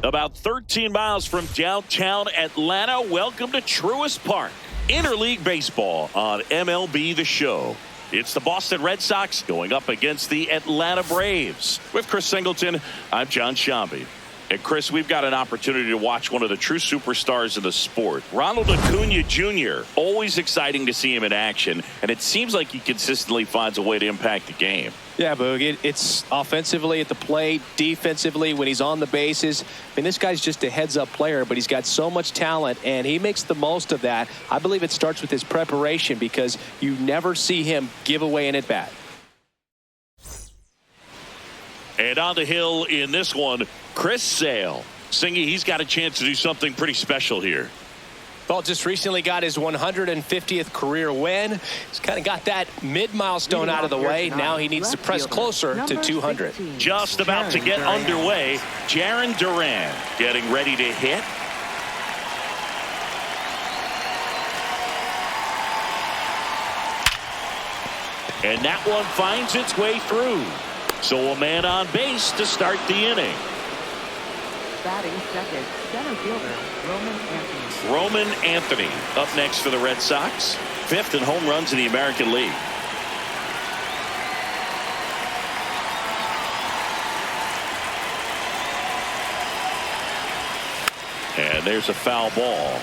About 13 miles from downtown Atlanta, welcome to Truist Park. Interleague baseball on MLB The Show. It's the Boston Red Sox going up against the Atlanta Braves. With Chris Singleton, I'm John Shambi. And Chris, we've got an opportunity to watch one of the true superstars of the sport. Ronald Acuna Jr., always exciting to see him in action, and it seems like he consistently finds a way to impact the game. Yeah, Boog, it's offensively at the plate, defensively when he's on the bases. I mean, this guy's just a heads-up player, but he's got so much talent, and he makes the most of that. I believe it starts with his preparation because you never see him give away an at-bat. And on the hill in this one, Chris Sale. Singy, he's got a chance to do something pretty special here. Well, just recently got his 150th career win. He's kind of got that mid-milestone out of the way. Now he needs to press closer to 200. Just about to get underway. Jarren Duran getting ready to hit. And that one finds its way through. So a man on base to start the inning. Batting second, center fielder, Roman Anthony. Roman Anthony up next for the Red Sox. 5th in home runs in the American League. And there's a foul ball.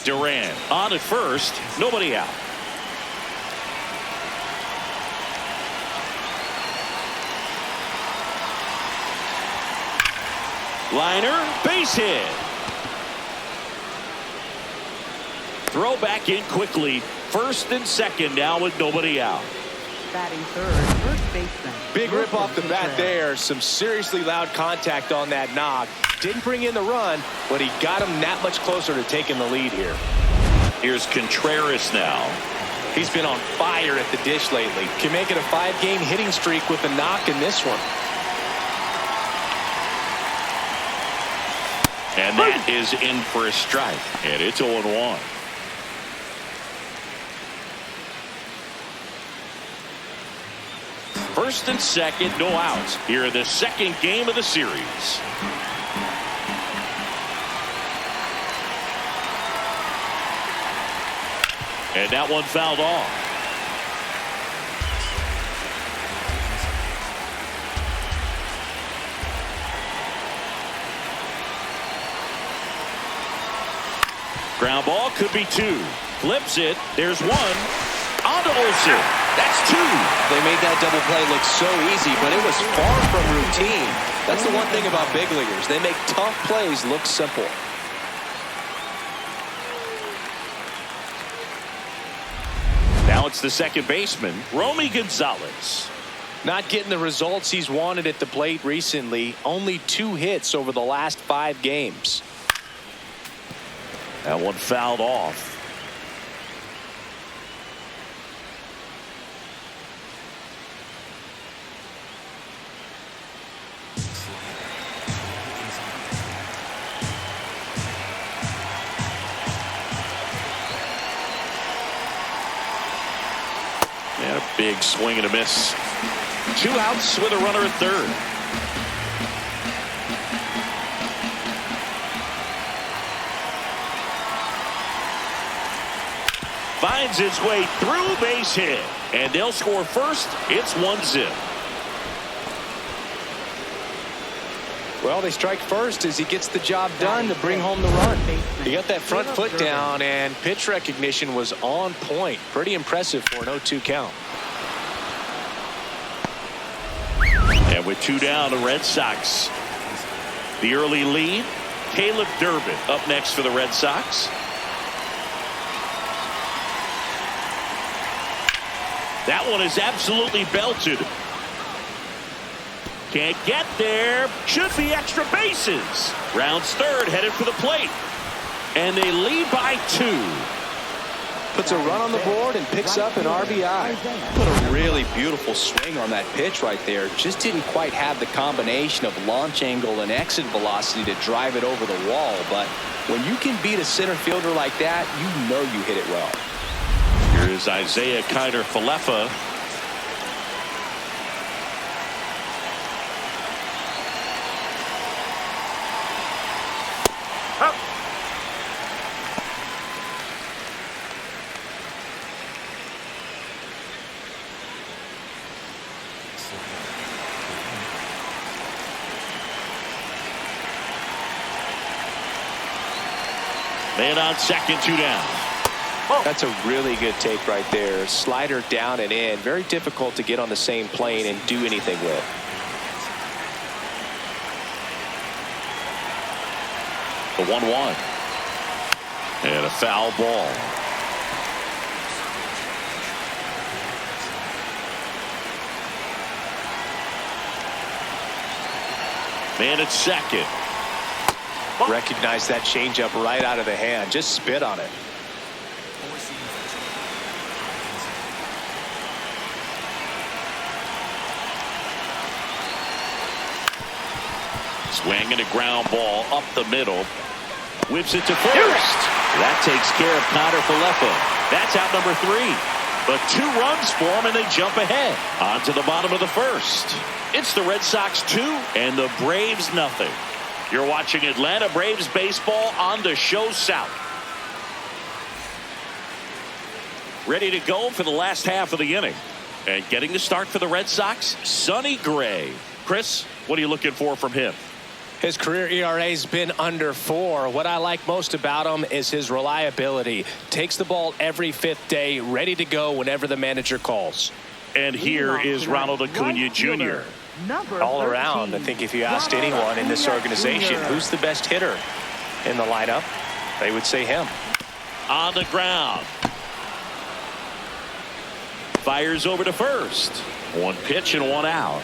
Duran on at first, nobody out. Liner, base hit. Throw back in quickly. 1st and 2nd now with nobody out. Batting third, first baseman. Big rip off the bat there. Some seriously loud contact on that knock. Didn't bring in the run, but he got him that much closer to taking the lead here. Here's Contreras now. He's been on fire at the dish lately. Can make it a 5-game hitting streak with a knock in this one. And that is in for a strike. And it's 0-1. First and 2nd, no outs. Here in the 2nd game of the series. And that one fouled off. Ground ball could be 2. Flips it. There's 1. On to Olsen. That's 2. They made that double play look so easy, but it was far from routine. That's the one thing about big leaguers. They make tough plays look simple. Now it's the second baseman, Romy Gonzalez. Not getting the results he's wanted at the plate recently. Only 2 hits over the last 5 games. That one fouled off. And a big swing and a miss. 2 outs with a runner at third. Finds his way through, base hit. And they'll score first. It's 1-0. Well, they strike first as he gets the job done to bring home the run. He got that front foot down, and pitch recognition was on point. Pretty impressive for an 0-2 count. And with 2 down, the Red Sox. The early lead. Caleb Durbin up next for the Red Sox. That one is absolutely belted. Can't get there. Should be extra bases. Rounds third, headed for the plate. And they lead by 2. Puts a run on the board and picks up an RBI. Put a really beautiful swing on that pitch right there. Just didn't quite have the combination of launch angle and exit velocity to drive it over the wall. But when you can beat a center fielder like that, you know you hit it well. Here is Isaiah Kiner-Falefa And on second, 2 down. That's a really good take right there. Slider down and in. Very difficult to get on the same plane and do anything with. The 1-1. And a foul ball. Man at second. Recognize that changeup right out of the hand. Just spit on it. Swinging a ground ball up the middle. Whips it to first. That takes care of Connor Falefa. That's out number 3. But 2 runs for him, and they jump ahead. On to the bottom of the first. It's the Red Sox 2 and the Braves nothing. You're watching Atlanta Braves baseball on the Show South. Ready to go for the last half of the inning. And getting the start for the Red Sox, Sonny Gray. Chris, what are you looking for from him? His career ERA's been under 4. What I like most about him is his reliability. Takes the ball every 5th day, ready to go whenever the manager calls. And here is Ronald Acuna Jr. All around, I think if you asked anyone in this organization who's the best hitter in the lineup, they would say him. On the ground. Fires over to first. 1 pitch and 1 out.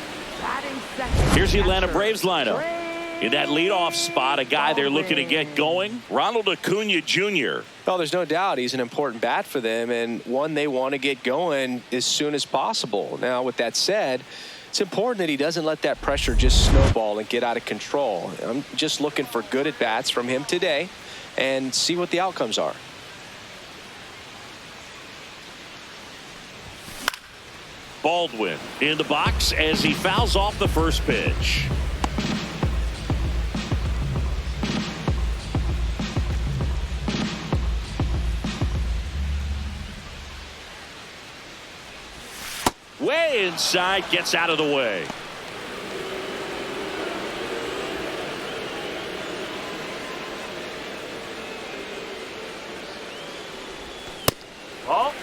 Here's the Atlanta Braves lineup. In that leadoff spot, a guy they're looking to get going, Ronald Acuna Jr. Well, there's no doubt he's an important bat for them and one they want to get going as soon as possible. Now, with that said, it's important that he doesn't let that pressure just snowball and get out of control. I'm just looking for good at-bats from him today and see what the outcomes are. Baldwin in the box as he fouls off the first pitch. Way inside, gets out of the way. Oh.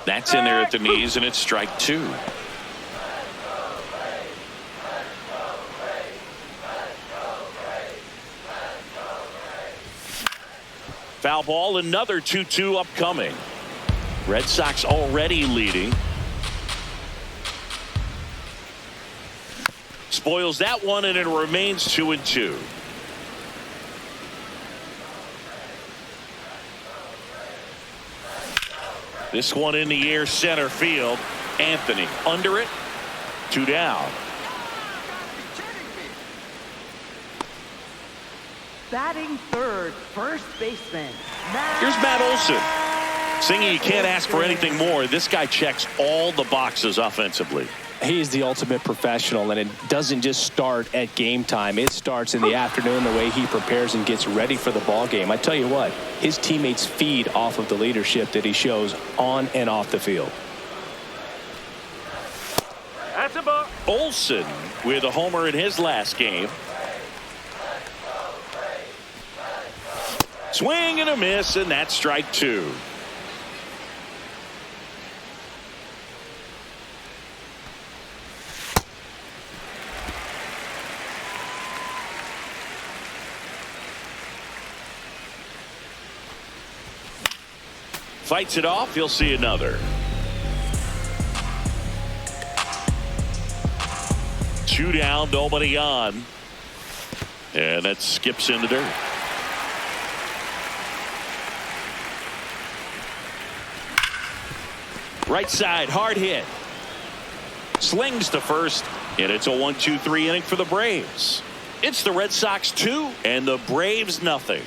That's in there at the knees, and it's strike 2. Foul ball, another 2-2 upcoming. Red Sox already leading. Spoils that one, and it remains 2-2. This one in the air, center field. Anthony under it. 2 down. Batting third, first baseman. Here's Matt Olson. Singing, you can't ask for anything more. This guy checks all the boxes offensively. He is the ultimate professional, and it doesn't just start at game time. It starts in the afternoon, the way he prepares and gets ready for the ball game. I tell you what, his teammates feed off of the leadership that he shows on and off the field. That's a ball. Olson with a homer in his last game. Swing and a miss, and that's strike 2. Fights it off. You'll see another. 2 down, nobody on. And that skips in the dirt. Right side, hard hit. Slings to first, and it's a 1-2-3 inning for the Braves. It's the Red Sox 2 and the Braves nothing.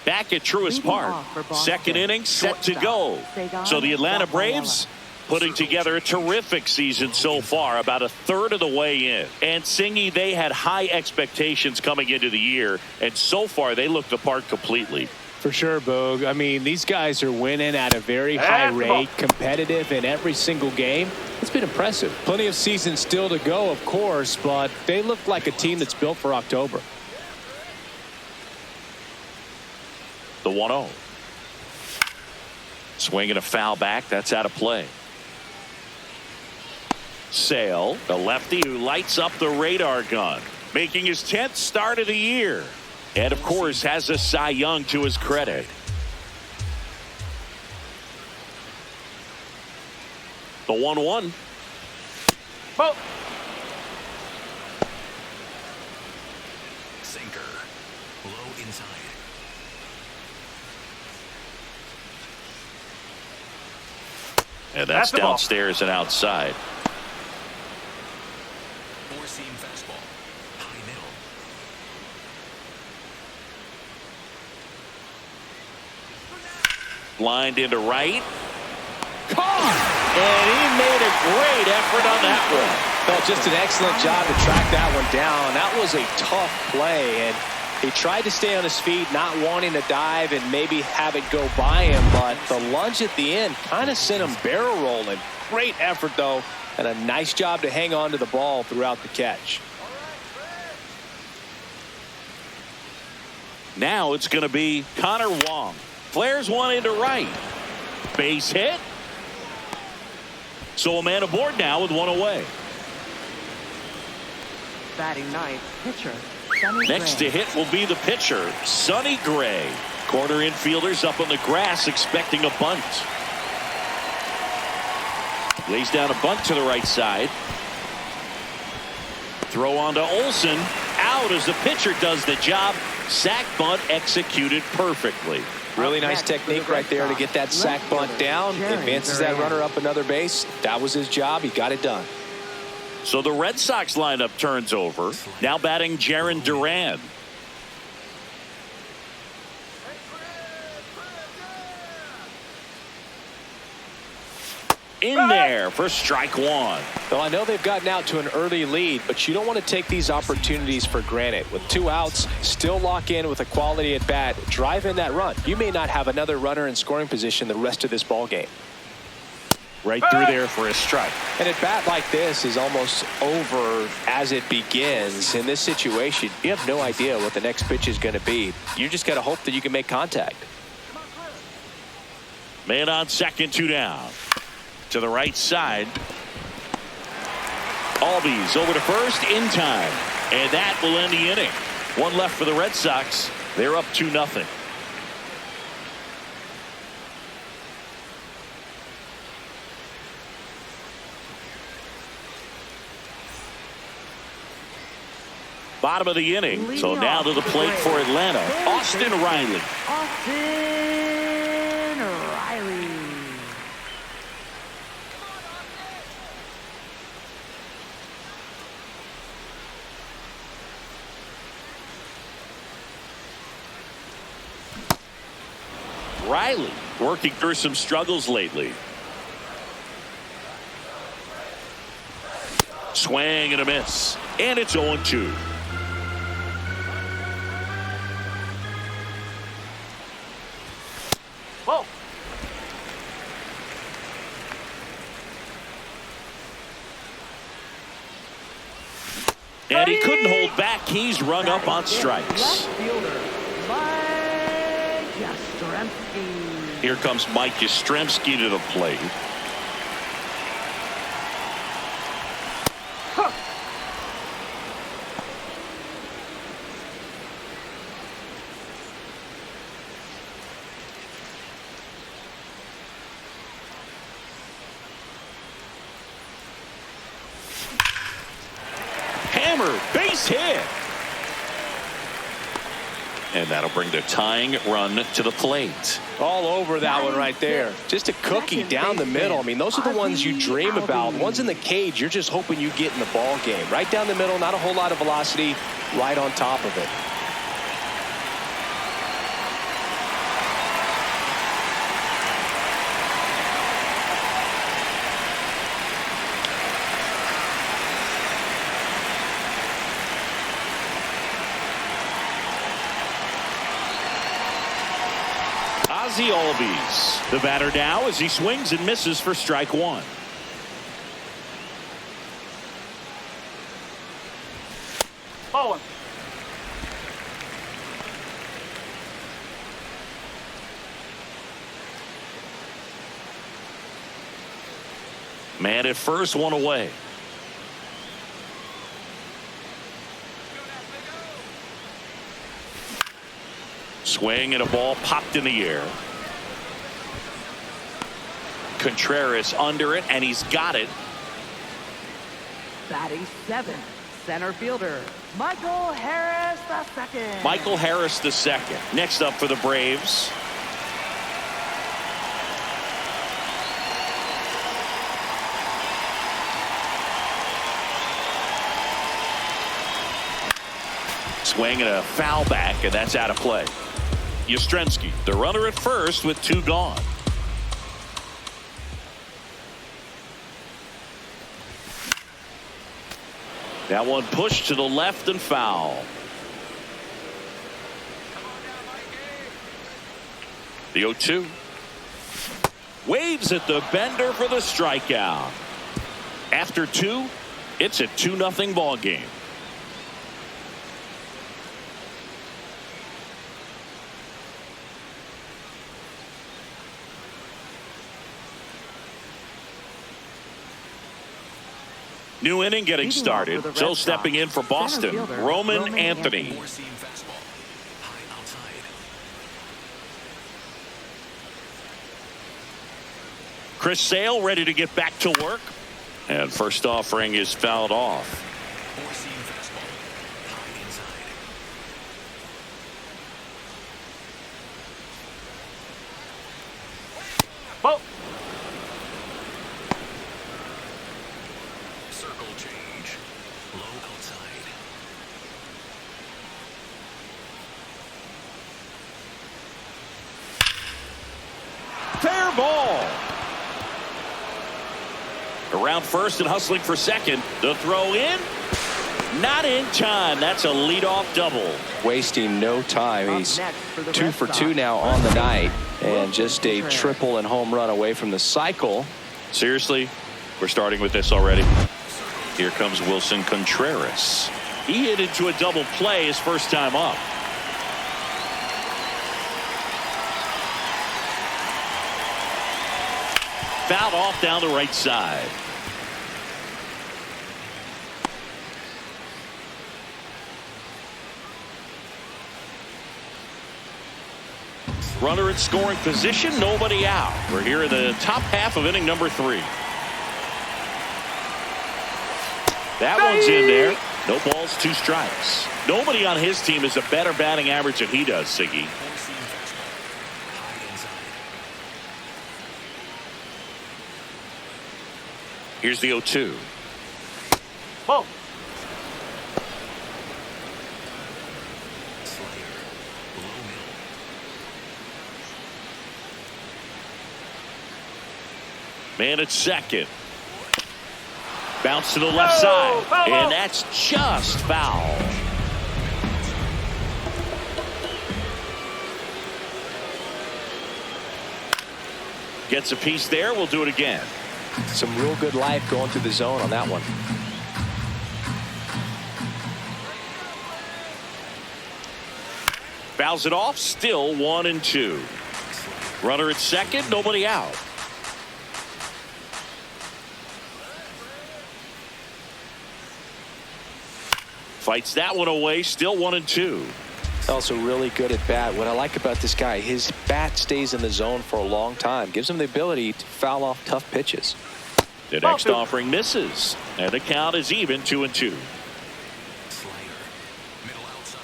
Back at Truist Park, second inning set to go. So the Atlanta Braves putting together a terrific season so far, about a third of the way in. And Singy, they had high expectations coming into the year, and so far they look the part completely. For sure, Boog. I mean, these guys are winning at a very high rate, competitive in every single game. It's been impressive. Plenty of season still to go, of course, but they look like a team that's built for October. The 1-0. Swinging a foul back. That's out of play. Sale, the lefty who lights up the radar gun, making his 10th start of the year. And, of course, has a Cy Young to his credit. The 1-1. Oh. Sinker. Low inside. And that's downstairs and outside. Four-seam fastball. High middle. Lined into right. Caught! And he made a great effort on that one. Well, just an excellent job to track that one down. That was a tough play, and he tried to stay on his feet, not wanting to dive and maybe have it go by him, but the lunge at the end kind of sent him barrel rolling. Great effort, though, and a nice job to hang on to the ball throughout the catch. Now it's going to be Connor Wong. Flares one into right. Base hit. So a man aboard now with one away. Batting ninth, pitcher. Next to hit will be the pitcher, Sonny Gray. Corner infielders up on the grass expecting a bunt. Lays down a bunt to the right side. Throw on to Olsen. Out as the pitcher does the job. Sack bunt executed perfectly. Really nice technique right there to get that sack bunt down. Advances that runner up another base. That was his job. He got it done. So the Red Sox lineup turns over. Now batting Jarren Duran. In there for strike one. Well, I know they've gotten out to an early lead, but you don't want to take these opportunities for granted. With 2 outs, still lock in with a quality at bat. Drive in that run. You may not have another runner in scoring position the rest of this ball game. Right through there for a strike. And at bat like this is almost over as it begins. In this situation, you have no idea what the next pitch is going to be. You just got to hope that you can make contact. Man on second, 2 down. To the right side. Albies over to first in time. And that will end the inning. 1 left for the Red Sox. They're up 2-0. Bottom of the inning. So now to the plate for Atlanta, Austin Riley. Austin Riley. Riley working through some struggles lately. Swing and a miss. And it's 0-2. Whoa. And he couldn't hold back. He's rung up on strikes. Left fielder, Mike Yastrzemski. Here comes Mike Yastrzemski to the plate. Hammer, base hit. And that'll bring the tying run to the plate. All over that one right there. Just a cookie down the middle. I mean, those are the ones you dream about. Ones in the cage, you're just hoping you get in the ball game. Right down the middle, not a whole lot of velocity, right on top of it. Ozzie Albies. The batter now as he swings and misses for strike one. Ball one. Man at first, one away. Swing and a ball popped in the air. Contreras under it, and he's got it. Batting seventh, center fielder, Michael Harris II. Michael Harris II. Next up for the Braves. Swing and a foul back, and that's out of play. Yastrzemski, the runner at first with two gone. That one pushed to the left and foul. The 0-2. Waves at the bender for the strikeout. After two, it's a 2-0 ball game. New inning getting started. So stepping in for Boston, Roman Anthony. Four-seam fastball. High outside. Chris Sale ready to get back to work. And first offering is fouled off. Four-seam fastball. High inside. Ball. Circle change. Low outside. Fair ball. Around first and hustling for second. The throw in. Not in time. That's a leadoff double. Wasting no time. Up He's next for the 2 Red for Sox, 2 now on the night, and Wilson just a Contreras. triple and home run away from the cycle. Seriously, we're starting with this already. Here comes Wilson Contreras. He hit into a double play his first time up. Fouled off down the right side. Runner at scoring position, nobody out. We're here in the top half of inning number 3. That one's in there. No balls, 2 strikes. Nobody on his team has a better batting average than he does, Siggy. Four-seam fastball. High inside. Here's the 0-2. Ball. Slayer. Low middle. Man at second. Bounce to the left side. And that's just foul. Gets a piece there. We'll do it again. Some real good life going through the zone on that one. Fouls it off. Still 1-2. Runner at second. Nobody out. Fights that one away. Still 1-2. Also really good at bat. What I like about this guy, his bat stays in the zone for a long time. Gives him the ability to foul off tough pitches. The next offering misses. And the count is even 2-2. Slayer. Middle outside.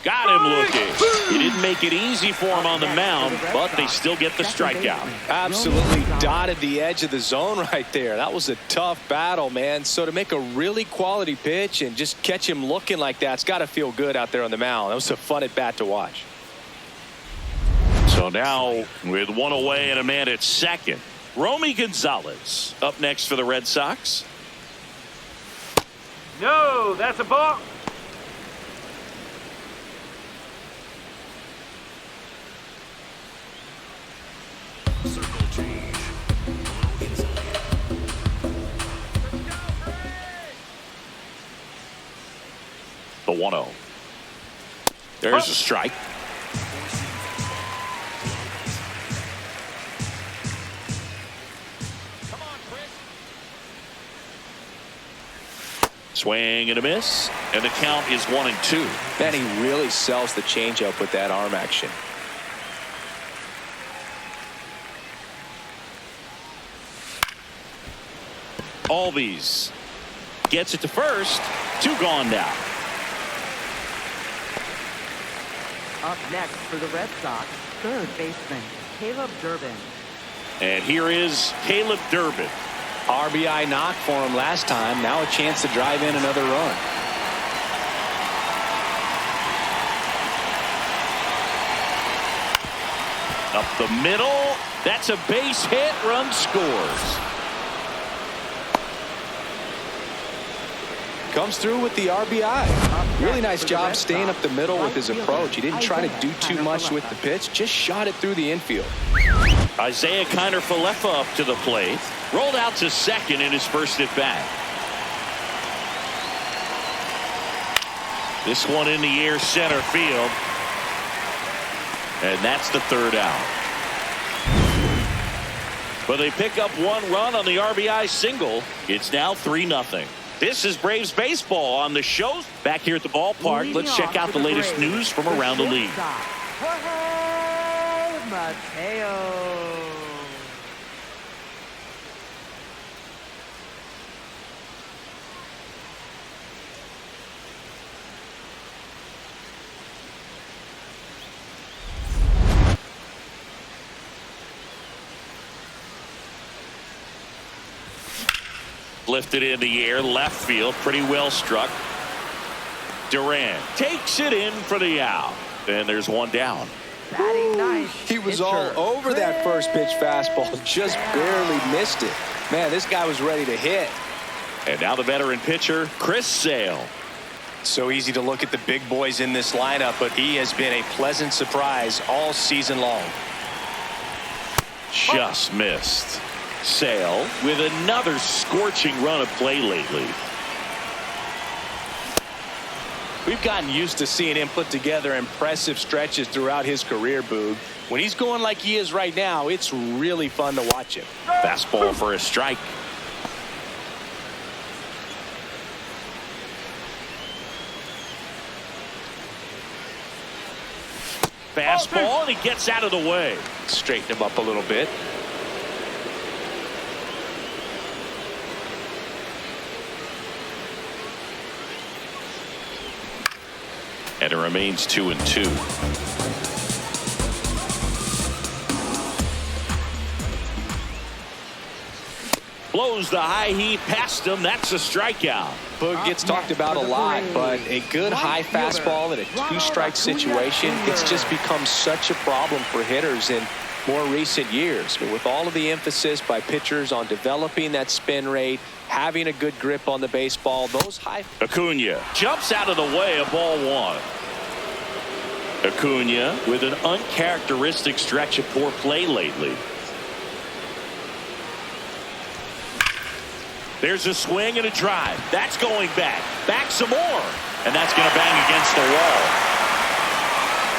Got him looking. He didn't make it easy for him on the mound, but they still get the strikeout. Absolutely dotted the edge of the zone right there. That was a tough battle, man. So to make a really quality pitch and just catch him looking like that, it's got to feel good out there on the mound. That was a fun at bat to watch. So now with one away and a man at second, Romy Gonzalez up next for the Red Sox. No, that's a ball. Circle change. Low inside. The 1-0. There's a strike. Swing and a miss, and the count is 1-2. Man, he really sells the changeup with that arm action. Albies gets it to first. 2 gone now. Up next for the Red Sox, third baseman Caleb Durbin. And here is Caleb Durbin. RBI knock for him last time. Now a chance to drive in another run. Up the middle. That's a base hit. Run scores. Comes through with the RBI. Really nice job staying up the middle with his approach. He didn't try to do too much with the pitch. Just shot it through the infield. Isaiah Kiner-Falefa up to the plate. Rolled out to second in his first at bat. This one in the air, center field. And that's the third out. But they pick up 1 run on the RBI single. It's now 3-0. This is Braves baseball on the show. Back here at the ballpark, let's check out the latest news from around the league. Jorge Mateo. Lifted in the air, left field, pretty well struck. Durant takes it in for the out. And there's 1 down. Batting ninth. He was all over that first pitch fastball. Just barely missed it. Man, this guy was ready to hit. And now the veteran pitcher, Chris Sale. So easy to look at the big boys in this lineup, but he has been a pleasant surprise all season long. Just missed. Sale with another scorching run of play lately. We've gotten used to seeing him put together impressive stretches throughout his career, Boog. When he's going like he is right now, it's really fun to watch him. Fastball for a strike. Fastball, and he gets out of the way. Straighten him up a little bit. And it remains 2-2. Blows the high heat past him. That's a strikeout. Boog gets talked about a lot, but a good high fastball in a 2-strike situation, it's just become such a problem for hitters in more recent years. But with all of the emphasis by pitchers on developing that spin rate, having a good grip on the baseball, those high... Acuna jumps out of the way of ball 1. Acuna with an uncharacteristic stretch of poor play lately. There's a swing and a drive. That's going back. Back some more. And that's going to bang against the wall.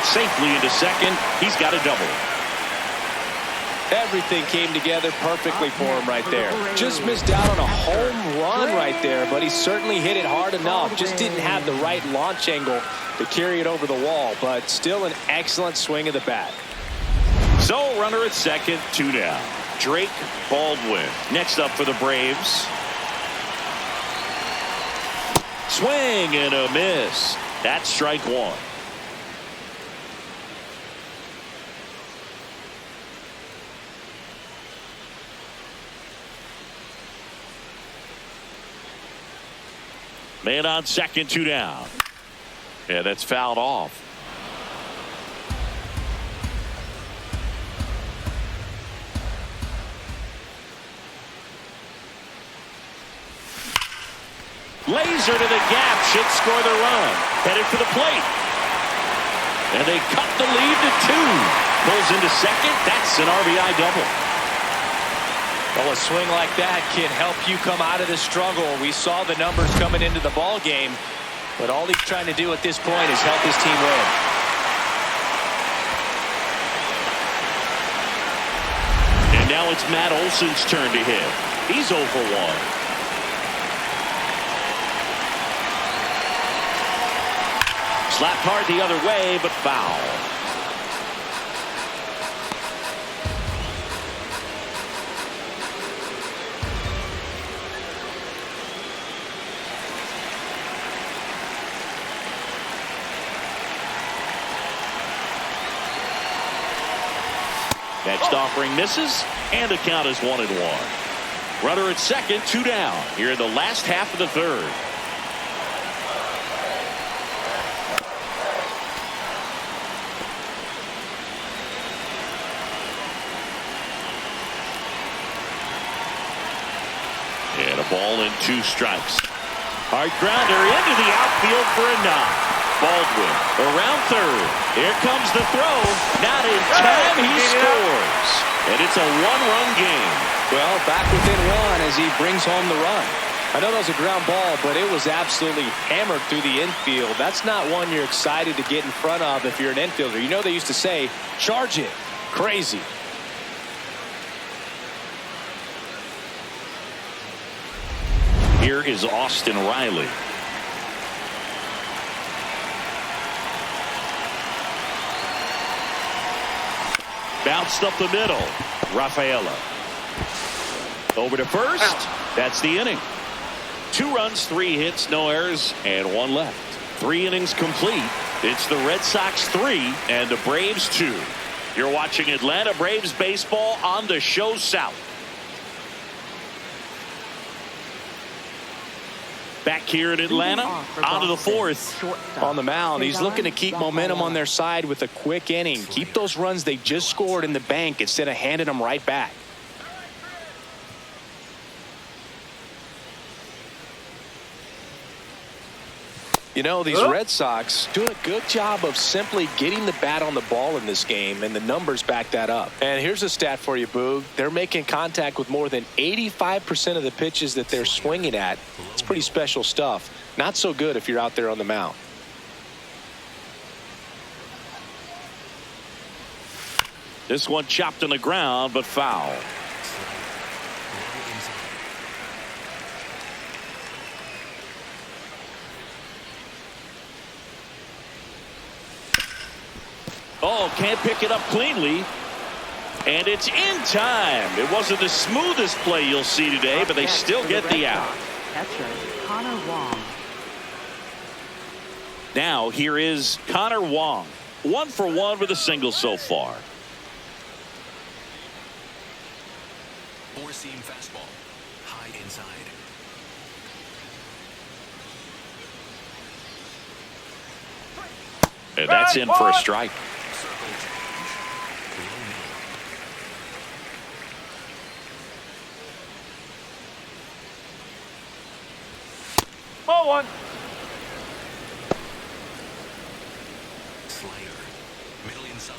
Safely into second. He's got a double. Everything came together perfectly for him right there. Just missed out on a home run right there, but he certainly hit it hard enough. Just didn't have the right launch angle to carry it over the wall, but still an excellent swing of the bat. So runner at second, 2 down. Drake Baldwin next up for the Braves. Swing and a miss. That's strike 1. Man on second, 2 down. Yeah, that's fouled off. Laser to the gap, should score the run. Headed for the plate. And they cut the lead to 2. pulls into second. That's an RBI double. Well, a swing like that can help you come out of the struggle. We saw the numbers coming into the ball game, but all he's trying to do at this point is help his team win. And now it's Matt Olson's turn to hit. He's 0 for 1. Slapped hard the other way, but foul. Next offering misses, and the count is 1-1. Runner at second, 2 down here in the last half of the third. And a ball and 2 strikes. Hard grounder into the outfield for a knock. Baldwin around third. Here comes the throw. Not in time. He scores. And it's a 1-run game. Well, back within 1 as he brings home the run. I know that was a ground ball, but it was absolutely hammered through the infield. That's not one you're excited to get in front of if you're an infielder. You know they used to say, charge it. Crazy. Here is Austin Riley. Bounced up the middle. Rafaela. Over to first. That's the inning. 2 runs, 3 hits, no errors, and 1 left. 3 innings complete. It's the Red Sox 3 and the Braves 2. You're watching Atlanta Braves baseball on the Show South. Back here in Atlanta, on to the 4th. On the mound, he's looking to keep momentum on their side with a quick inning. Keep those runs they just scored in the bank instead of handing them right back. You know, these Red Sox doing a good job of simply getting the bat on the ball in this game, and the numbers back that up. And here's a stat for you, Boog. They're making contact with more than 85% of the pitches that they're swinging at. It's pretty special stuff. Not so good if you're out there on the mound. This one chopped on the ground, but foul. Oh, can't pick it up cleanly. And it's in time. It wasn't the smoothest play you'll see today, but they still get the out. Catcher, Connor Wong. Now here is Connor Wong. 1 for 1 with a single so far. 4-seam fastball. High inside. And that's in for a strike. Circle change. Ball 1. Slider. Middle inside.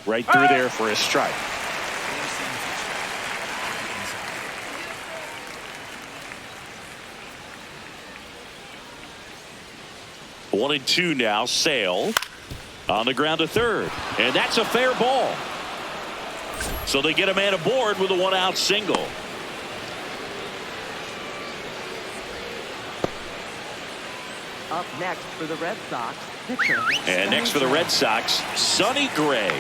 Right through there for a strike. 4-seam fastball. High inside. 1-2 now. Sale on the ground to third, and that's a fair ball. So they get a man aboard with a 1-out single. Up next for the Red Sox, pitcher. And next for the Red Sox, Sonny Gray.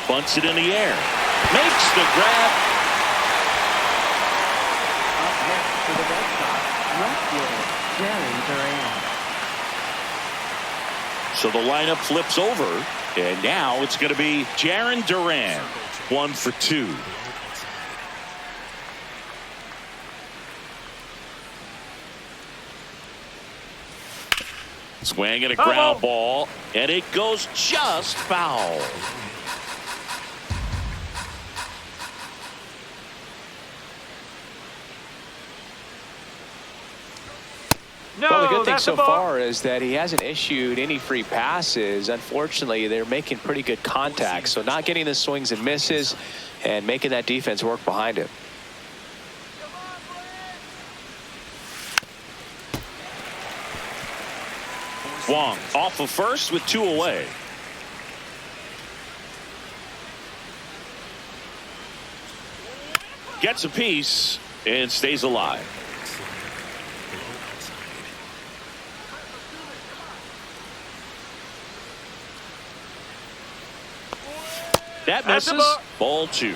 Bunts it in the air. Makes the grab. Up next for the Red Sox, left fielder, Jaron Duran. So the lineup flips over, and now it's going to be Jaron Duran. 1 for 2. Swing and a ground ball, and it goes just foul. Well, the good thing so far is that he hasn't issued any free passes. Unfortunately, they're making pretty good contact, so not getting the swings and misses and making that defense work behind him. Wong off of first with 2 away. Gets a piece and stays alive. That misses. Ball 2.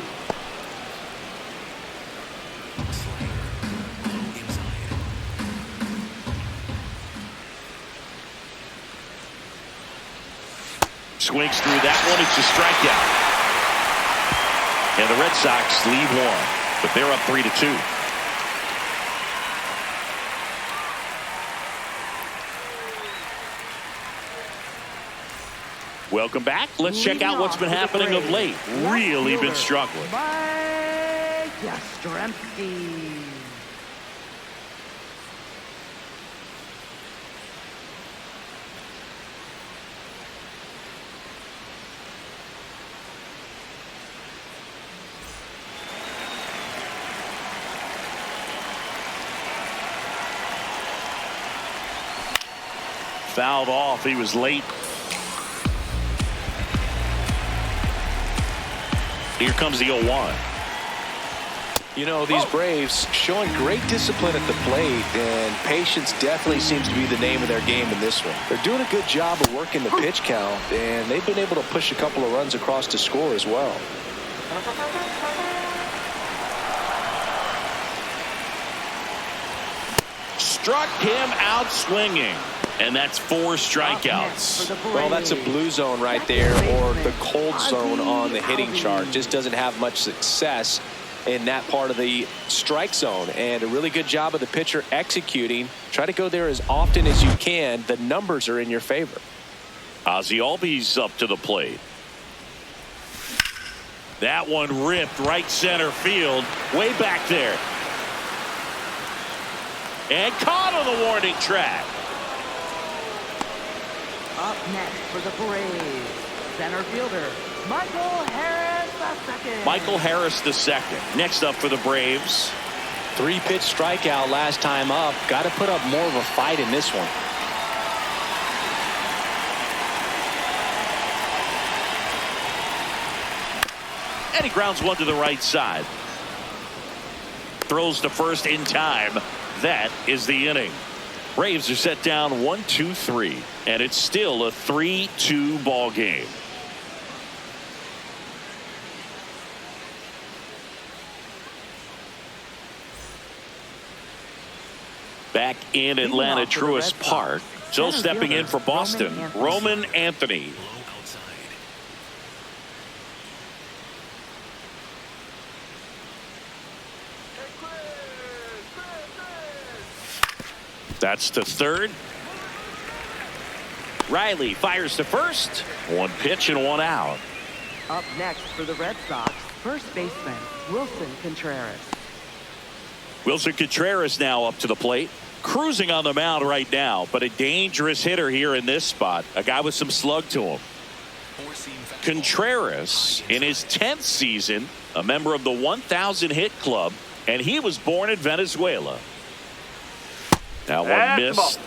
Swings through that one. It's a strikeout. And the Red Sox lead 1, but they're up 3-2. Welcome back. Let's check out what's been happening of late. Really been struggling. Fouled off. He was late. Here comes the 0-1. You know, these Braves showing great discipline at the plate, and patience definitely seems to be the name of their game in this one. They're doing a good job of working the pitch count, and they've been able to push a couple of runs across to score as well. Struck him out swinging. And that's 4 strikeouts. Well, that's a blue zone right there, or the cold zone on the hitting chart. Just doesn't have much success in that part of the strike zone. And a really good job of the pitcher executing. Try to go there as often as you can. The numbers are in your favor. Ozzie Albies up to the plate. That one ripped right center field, way back there. And caught on the warning track. Up next for the Braves, center fielder Michael Harris II. Michael Harris II. Next up for the Braves. 3-pitch strikeout last time up. Got to put up more of a fight in this one. And he grounds one to the right side. Throws to first in time. That is the inning. Braves are set down 1-2-3, and it's still a 3-2 ball game. Back in Atlanta, Truist Park. So stepping in for Boston, Roman Anthony. That's to third. Riley fires to first. 1 pitch and 1 out. Up next for the Red Sox, first baseman Wilson Contreras. Wilson Contreras now up to the plate. Cruising on the mound right now, but a dangerous hitter here in this spot. A guy with some slug to him. Contreras, in his 10th season, a member of the 1,000 hit club, and he was born in Venezuela. That one missed.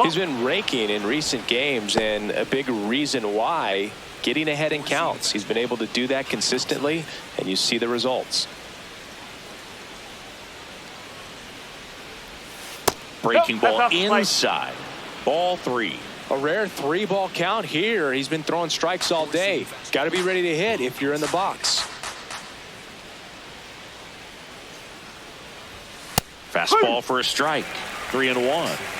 He's been raking in recent games, and a big reason why, getting ahead in counts. He's been able to do that consistently, and you see the results. Breaking ball inside. Ball 3. A rare 3-ball count here. He's been throwing strikes all day. Got to be ready to hit if you're in the box. Fastball for a strike. 3-1.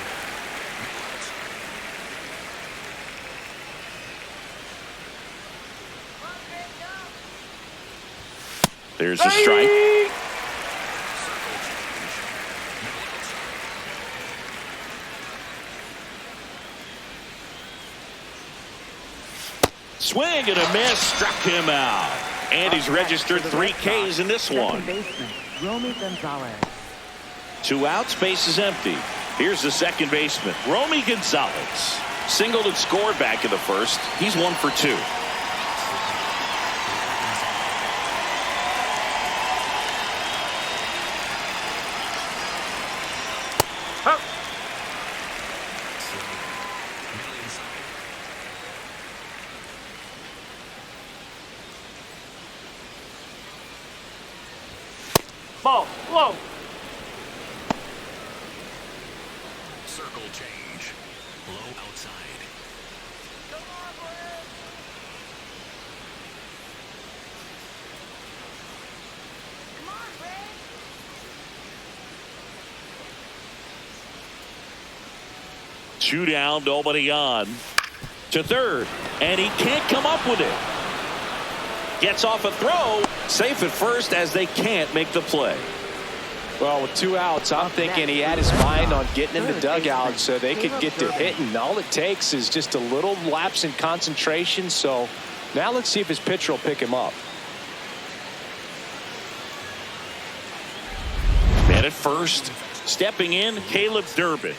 There's a strike. Swing and a miss, struck him out. And he's registered 3 Ks in this one. Second baseman, Romy Gonzalez. 2 outs, base is empty. Here's the second baseman, Romy Gonzalez. Singled and scored back in the first. He's 1 for 2. Ball, low. Circle change. Low outside. Come on, Brad. Come on, Brad. 2 down, nobody on. To third, and he can't come up with it. Gets off a throw, safe at first as they can't make the play. Well, with 2 outs, I'm thinking he had his mind on getting in the dugout so they could get to hitting. All it takes is just a little lapse in concentration. So now let's see if his pitcher will pick him up. Man at first, stepping in, Caleb Durbin.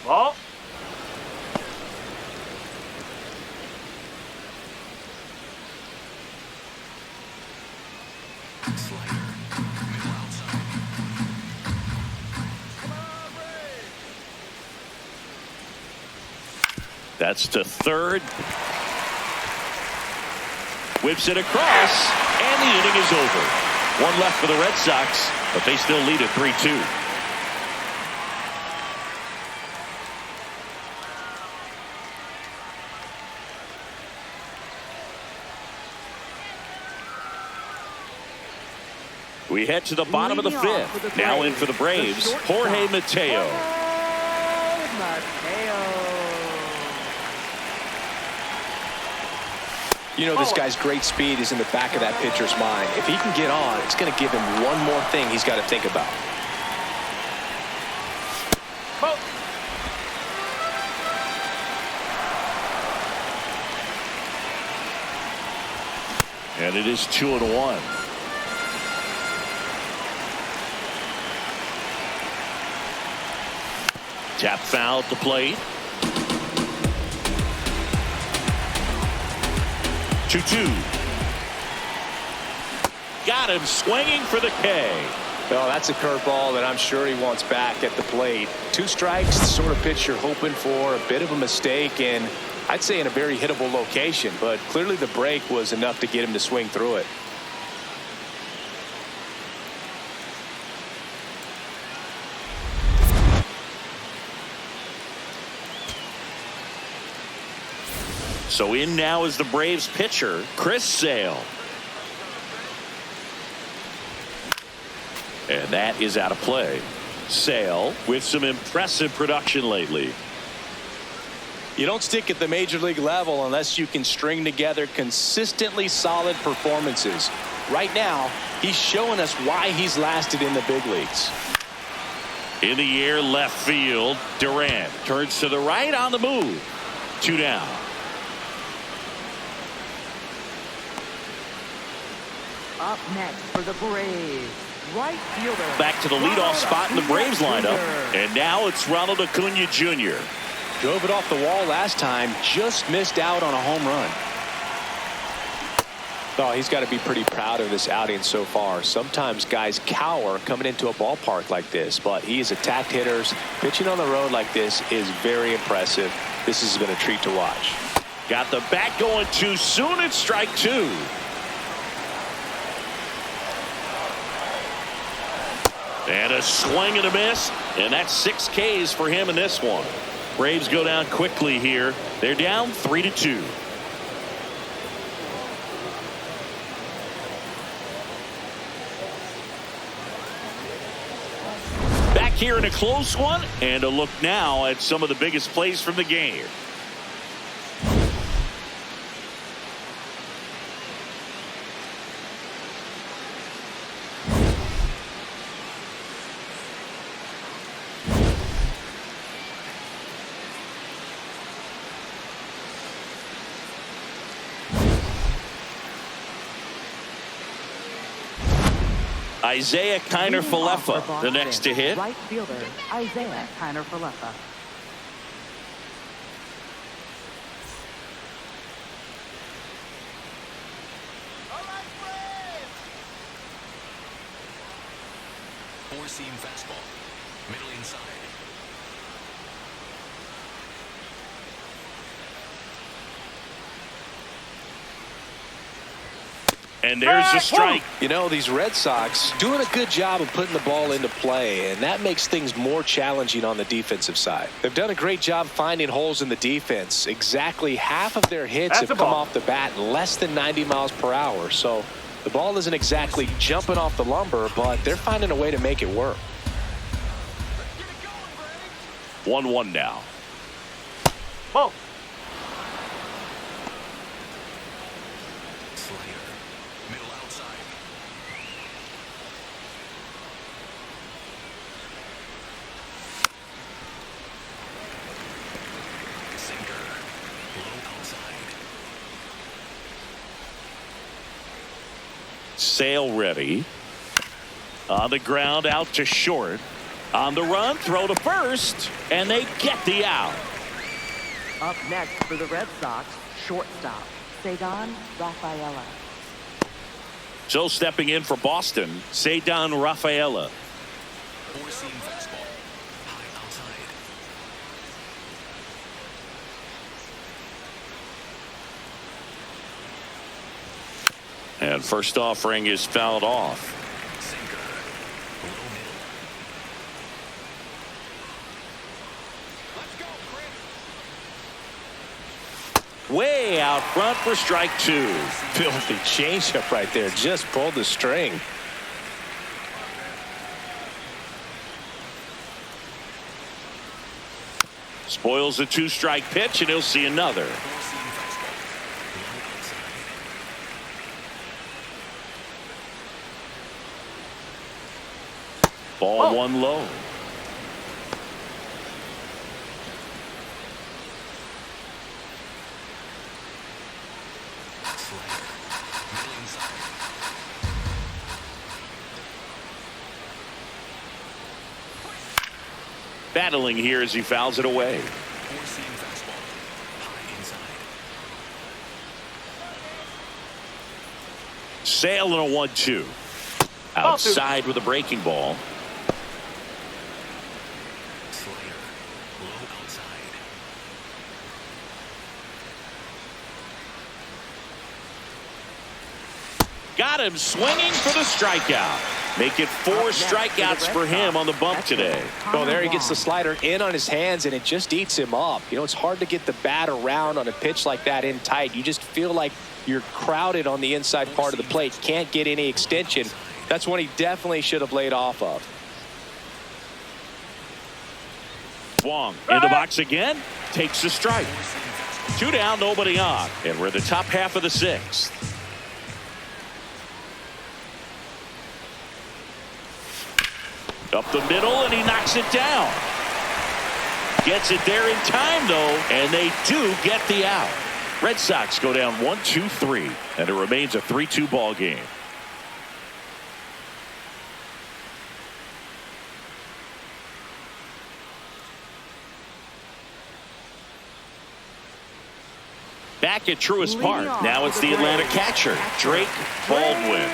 Ball. Slider. Middle outside. That's to third. Whips it across, and the inning is over. 1 left for the Red Sox, but they still lead at 3-2. We head to the bottom of the Leading off for 5th. the Now in Braves, for the Braves, Jorge Mateo. You know, this guy's great speed is in the back of that pitcher's mind. If he can get on, it's going to give him one more thing he's got to think about. Ball. And it is 2-1. Tap foul at the plate. 2-2. Got him swinging for the K. Well, that's a curveball that I'm sure he wants back at the plate. 2 strikes, the sort of pitch you're hoping for. A bit of a mistake, and I'd say in a very hittable location, but clearly the break was enough to get him to swing through it. So in now is the Braves pitcher, Chris Sale. And that is out of play. Sale with some impressive production lately. You don't stick at the major league level unless you can string together consistently solid performances. Right now, he's showing us why he's lasted in the big leagues. In the air, left field. Durant turns to the right on the move. 2 down. Up next for the Braves, right fielder. Back to the leadoff spot in the Braves lineup. And now it's Ronald Acuna Jr. Drove it off the wall last time, just missed out on a home run. Oh, he's got to be pretty proud of this outing so far. Sometimes guys cower coming into a ballpark like this, but he has attacked hitters. Pitching on the road like this is very impressive. This has been a treat to watch. Got the bat going too soon. It's strike 2. And a swing and a miss, and that's 6 Ks for him in this one. Braves go down quickly here. They're down 3-2. Back here in a close one, and a look now at some of the biggest plays from the game. Isaiah Kiner-Falefa, the next to hit. Right fielder Isaiah Kiner-Falefa. Four-seam fastball. Middle inside. And there's a strike. You know, these Red Sox doing a good job of putting the ball into play, and that makes things more challenging on the defensive side. They've done a great job finding holes in the defense. Exactly half of their hits have come off the bat in less than 90 miles per hour. So the ball isn't exactly jumping off the lumber, but they're finding a way to make it work. 1-1 now. Whoa. Slider. Middle outside. Sinker. Low outside. Sale ready. On the ground, out to short. On the run, throw to first, and they get the out. Up next for the Red Sox, shortstop Ceddanne Rafaela. So stepping in for Boston, Ceddanne Rafaela. Four-seam fastball. High outside. And first offering is fouled off. Sinker. Low middle. Let's go, Chris. Way out front for strike two. Filthy changeup right there. Just pulled the string. Spoils a two-strike pitch, and he'll see another. Four-seam fastball. Low outside. Ball one low. Slider. Middle inside. Battling here as he fouls it away. Four-seam fastball. High inside. Sale and a 1-2. Outside with a breaking ball. Slider. Low outside. Got him swinging for the strikeout. Make it 4 strikeouts for him on the bump today. Oh, there he gets the slider in on his hands, and it just eats him up. You know, it's hard to get the bat around on a pitch like that in tight. You just feel like you're crowded on the inside part of the plate. Can't get any extension. That's one he definitely should have laid off of. Wong in the box again. Takes the strike. 2 down, nobody on. And we're in the top half of the 6th. Up the middle, and he knocks it down. Gets it there in time, though, and they do get the out. Red Sox go down 1-2-3, and it remains a 3-2 ball game. Back at Truist Park. Now it's the Atlanta catcher, Drake Baldwin.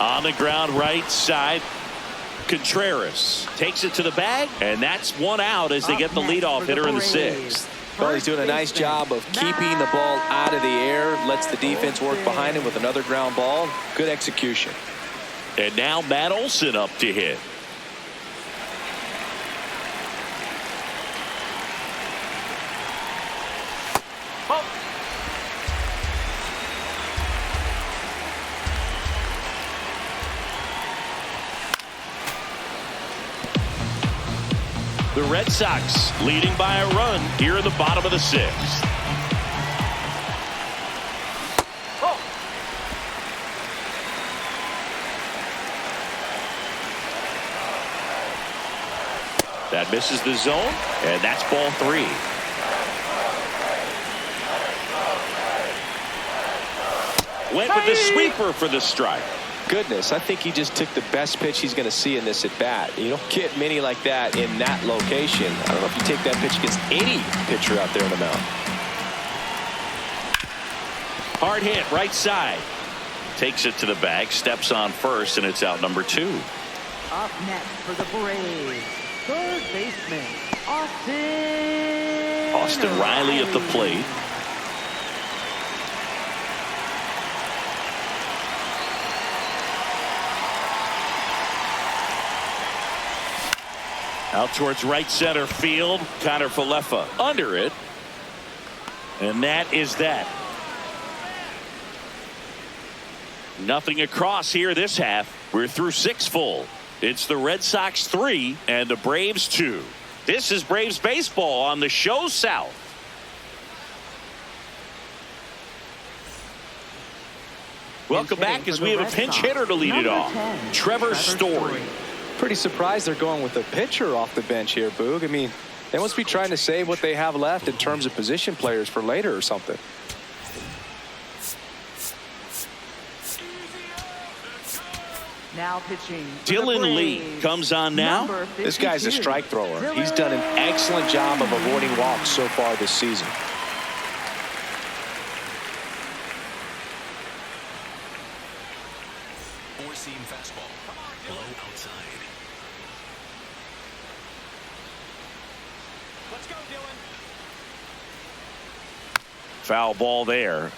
On the ground, right side. Contreras takes it to the bag, and that's 1 out as they get the leadoff hitter in the 6th. Well, he's doing a nice job of keeping the ball out of the air, lets the defense work behind him with another ground ball. Good execution. And now Matt Olson up to hit. The Red Sox leading by a run here in the bottom of the sixth. That misses the zone, and that's ball 3. Went with the sweeper for the strike. Goodness, I think he just took the best pitch he's going to see in this at bat. You don't get many like that in that location. I don't know if you take that pitch against any pitcher out there on the mound. Hard hit, right side. Takes it to the bag, steps on first, and it's out number 2. Up next for the Braves, third baseman, Austin Riley at the plate. Out towards right center field. Connor Falefa under it. And that is that. Nothing across here this half. We're through 6 full. It's the Red Sox 3 and the Braves 2. This is Braves baseball on the Show South. Welcome back as we have a pinch hitter to lead it off. Trevor Story. Pretty surprised they're going with a pitcher off the bench here, Boog. I mean, they must be trying to save what they have left in terms of position players for later or something. Now pitching. Dylan Lee comes on now. This guy's a strike thrower. He's done an excellent job of avoiding walks so far this season. Four-seam fastball. Low outside. Let's go, Dylan. Foul ball there.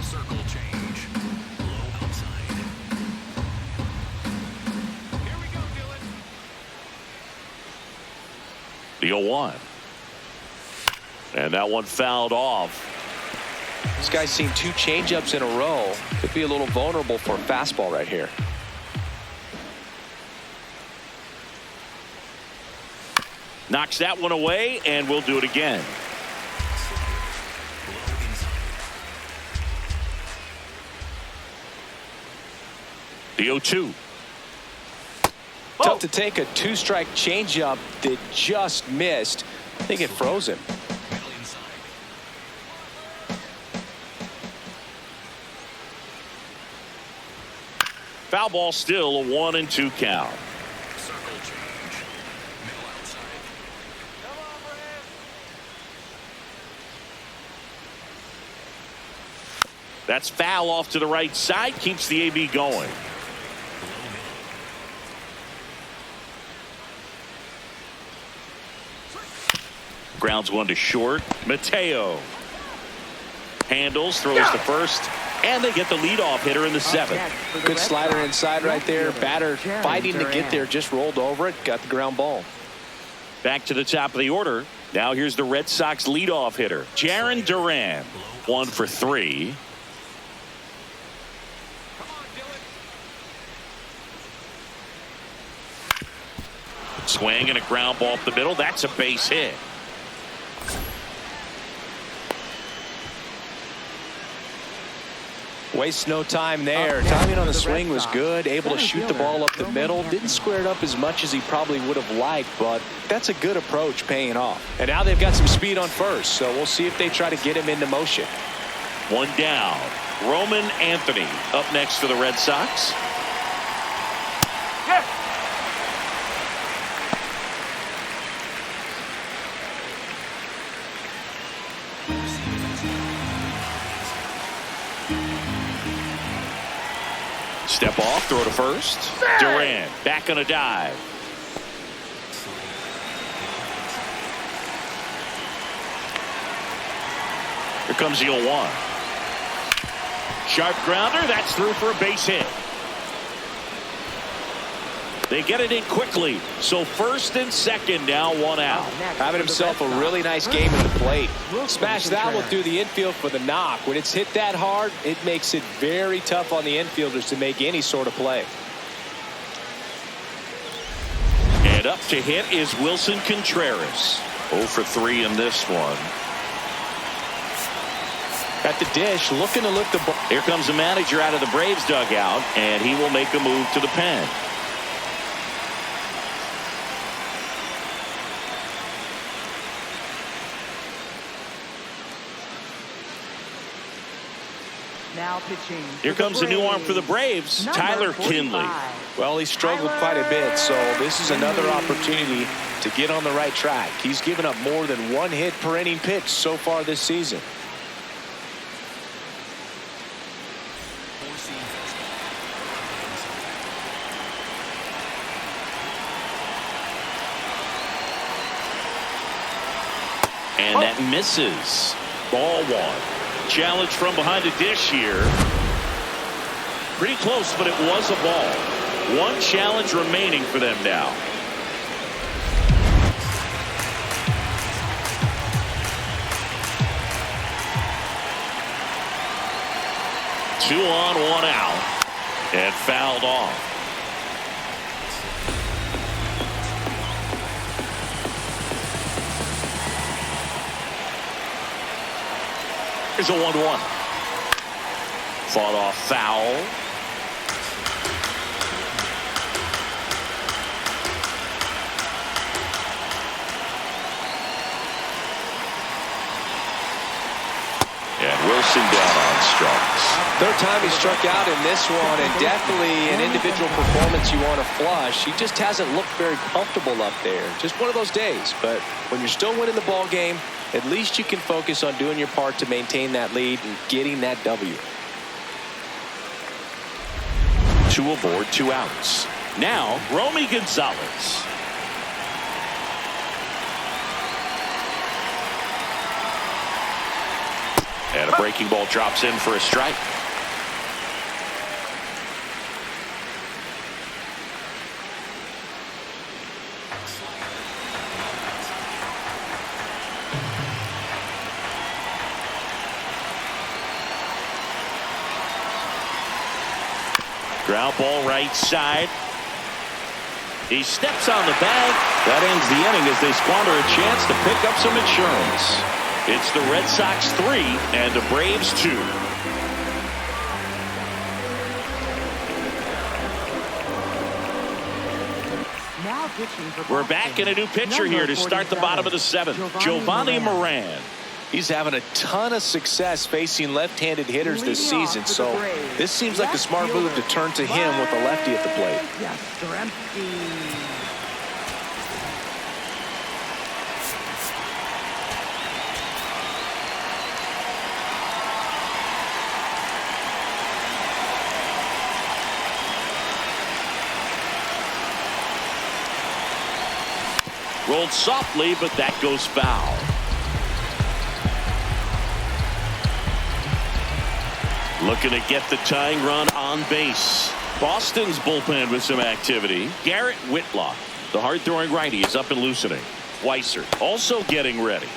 Circle change. Low outside. Here we go, Dylan. The 0-1. And that one fouled off. This guy's seen 2 changeups in a row. Could be a little vulnerable for a fastball right here. Knocks that one away, and we'll do it again. The 0-2. Tough to take a 2-strike changeup that just missed. I think it froze him. Middle inside. Foul ball, still a 1-2 count. Circle change. Middle outside. Come on, Braves. That's foul off to the right side. Keeps the AB going. Grounds one to short. Mateo handles, throws to first, and they get the leadoff hitter in the 7th. Good slider inside right there. Batter fighting to get there, just rolled over it, got the ground ball. Back to the top of the order. Now here's the Red Sox leadoff hitter, Jarren Duran. 1 for 3. Come on, Dylan. Swing and a ground ball up the middle. That's a base hit. Wastes no time there. Timing on the swing was good. Able to shoot the ball up the middle. Didn't square it up as much as he probably would have liked, but that's a good approach paying off. And now they've got some speed on first, so we'll see if they try to get him into motion. 1 down. Roman Anthony up next for the Red Sox. Yes. Step off, throw to first. Duran back on a dive. Here comes the 0-1. Sharp grounder. That's through for a base hit. They get it in quickly. So first and second, now one out. Having himself a really nice game at the plate. Smash that one through the infield for the knock. When it's hit that hard, it makes it very tough on the infielders to make any sort of play. And up to hit is Wilson Contreras. 0 for 3 in this one. At the dish, looking to lift the ball. Here comes the manager out of the Braves dugout, and he will make a move to the pen. Now pitching. Here comes a new arm for the Braves, Tyler Kinley. Well, he struggled quite a bit, so this is another opportunity to get on the right track. He's given up more than 1 hit per inning pitch so far this season. Four-seam fastball. And that misses. Ball 1. Challenge from behind the dish here. Pretty close, but it was a ball. 1 challenge remaining for them now. Two on, 1 out, and fouled off. Here's a 1-1. Fought off foul. And Wilson down on strikes. Third time he struck out in this one, and definitely an individual performance you want to flush. He just hasn't looked very comfortable up there. Just one of those days. But when you're still winning the ball game, at least you can focus on doing your part to maintain that lead and getting that W. 2 aboard, 2 outs. Now, Romy Gonzalez. And a breaking ball drops in for a strike. Ground ball right side. He steps on the bag. That ends the inning as they squander a chance to pick up some insurance. It's the Red Sox 3 and the Braves 2. Now pitching for We're back in a new pitcher here to start the bottom of the 7th. Giovanni Moran. He's having a ton of success facing left-handed hitters this season, so this seems like a smart move to turn to him with a lefty at the plate. Rolled softly, but that goes foul. Looking to get the tying run on base. Boston's bullpen with some activity. Garrett Whitlock, the hard-throwing righty, is up and loosening. Weiser also getting ready.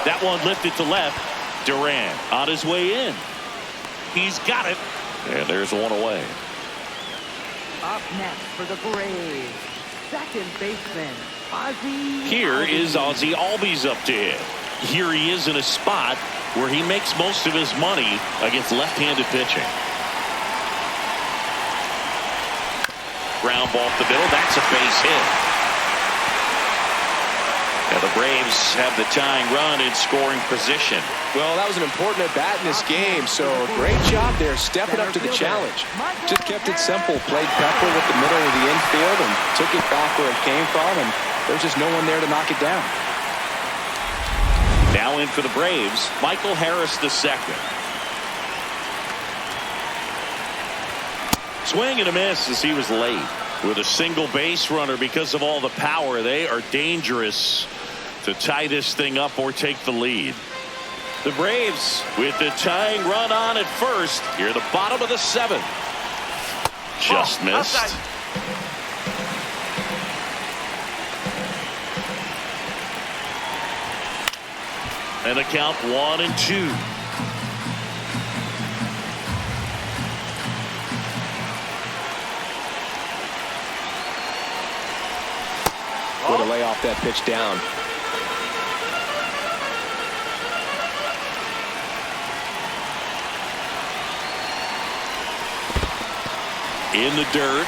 That one lifted to left. Duran on his way in. He's got it. And there's one away. Up next for the Braves, second baseman, Ozzie. Here is Ozzie Albies up to hit. Here he is in a spot where he makes most of his money against left-handed pitching. Ground ball up the middle. That's a base hit. And the Braves have the tying run in scoring position. Well, that was an important at-bat in this game, so great job there stepping up to the challenge. Just kept it simple, played Pepper with the middle of the infield and took it back where it came from, and there's just no one there to knock it down. Now in for the Braves, Michael Harris II. Swing and a miss as he was late. With a single base runner because of all the power, they are dangerous to tie this thing up or take the lead. The Braves with the tying run on at first. Here, the bottom of the 7th. Just missed. Outside. And the count 1-2. Way to lay off that pitch down. In the dirt.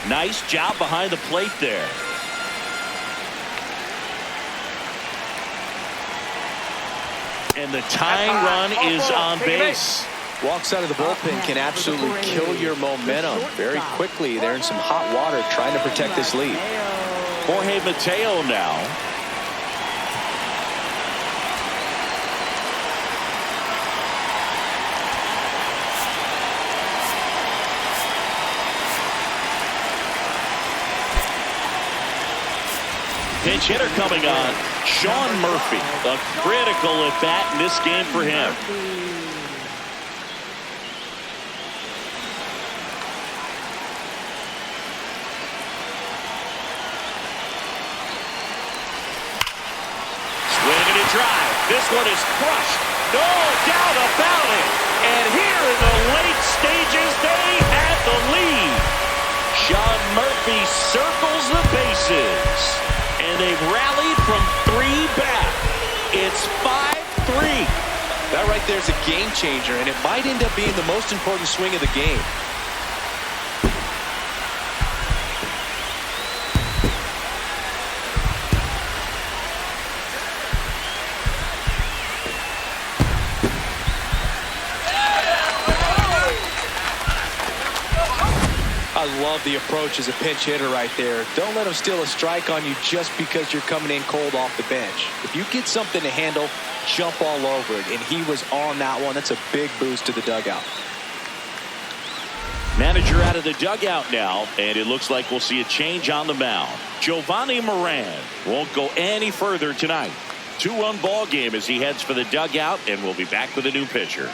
Nice job behind the plate there. And the tying run is on base. Walks out of the bullpen can absolutely kill your momentum very quickly. They're in some hot water trying to protect this lead. Jorge Mateo now. Pinch hitter coming on. Sean Murphy. A critical at bat in this game for him. Swinging a drive. This one is crushed. No doubt about it. And here in the late stages, they have the lead. Sean Murphy circles the bases. And they've rallied from 3 back. It's 5-3. That right there is a game changer, and it might end up being the most important swing of the game. I love the approach as a pinch hitter right there. Don't let him steal a strike on you just because you're coming in cold off the bench. If you get something to handle, jump all over it. And he was on that one. That's a big boost to the dugout. Manager out of the dugout now, and it looks like we'll see a change on the mound. Giovanni Moran won't go any further tonight. 2-run ball game as he heads for the dugout, and we'll be back with a new pitcher.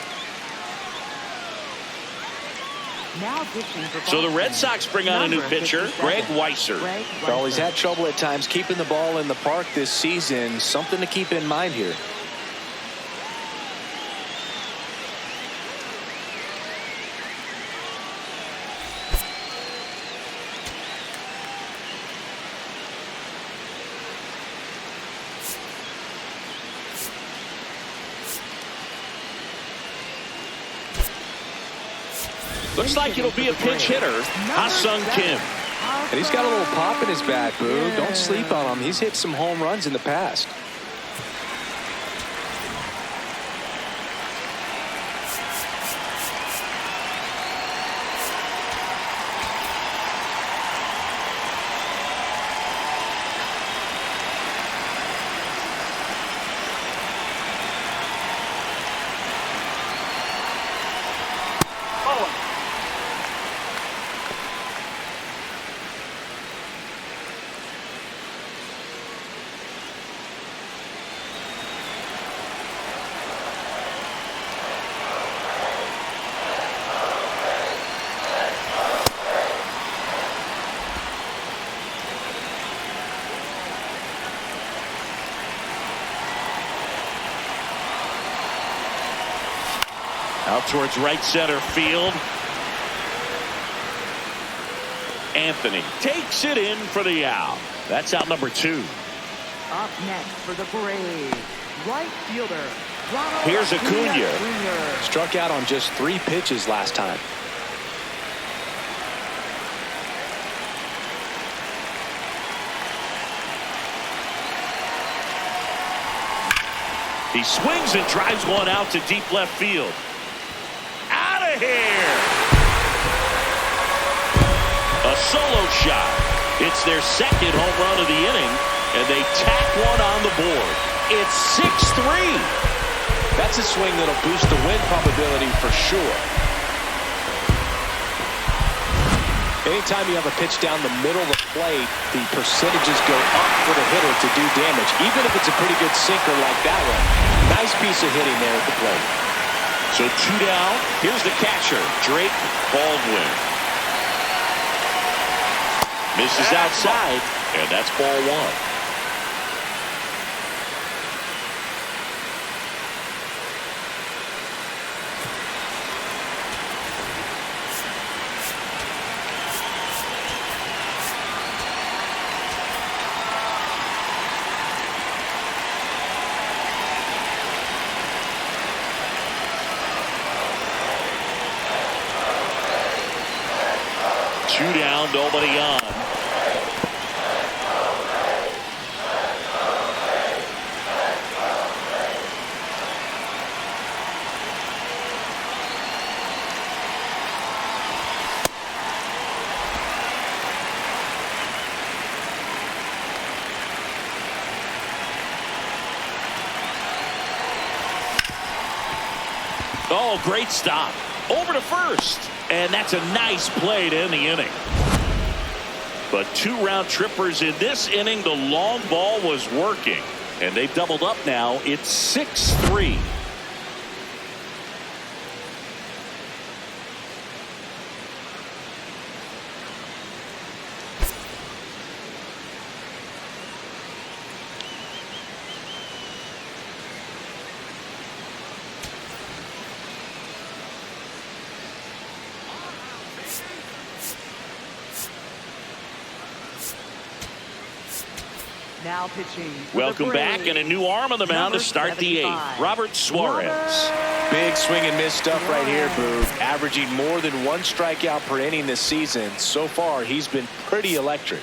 Now pitching for So the Red Boston, Sox bring on a new number pitcher, 57, Greg Weisser. Well, he's had trouble at times keeping the ball in the park this season. Something to keep in mind here. Looks like it'll be a pinch hitter, Ha-Sung Kim. And he's got a little pop in his bat, Boo. Don't sleep on him. He's hit some home runs in the past. Out towards right center field. Anthony takes it in for the out. That's out number 2. Up next for the Braves, right fielder Ronald Here's Acuna. Jr. Struck out on just 3 pitches last time. He swings and drives one out to deep left field. Out of here! A solo shot. It's their second home run of the inning, and they tack one on the board. It's 6-3. That's a swing that'll boost the win probability for sure. Anytime you have a pitch down the middle of the plate, the percentages go up for the hitter to do damage, even if it's a pretty good sinker like that one. Nice piece of hitting there at the plate. So 2 down. Here's the catcher, Drake Baldwin. Misses outside, and that's ball 1. Two down, nobody on. Oh, great stop. Over to first. And that's a nice play to end the inning. But 2 round trippers in this inning. The long ball was working. And they've doubled up now. It's 6-3. Now pitching. Welcome back, and a new arm on the mound to start the 8th. Robert Suarez. Big swing and miss stuff right here, Boog. Averaging more than 1 strikeout per inning this season. So far, he's been pretty electric.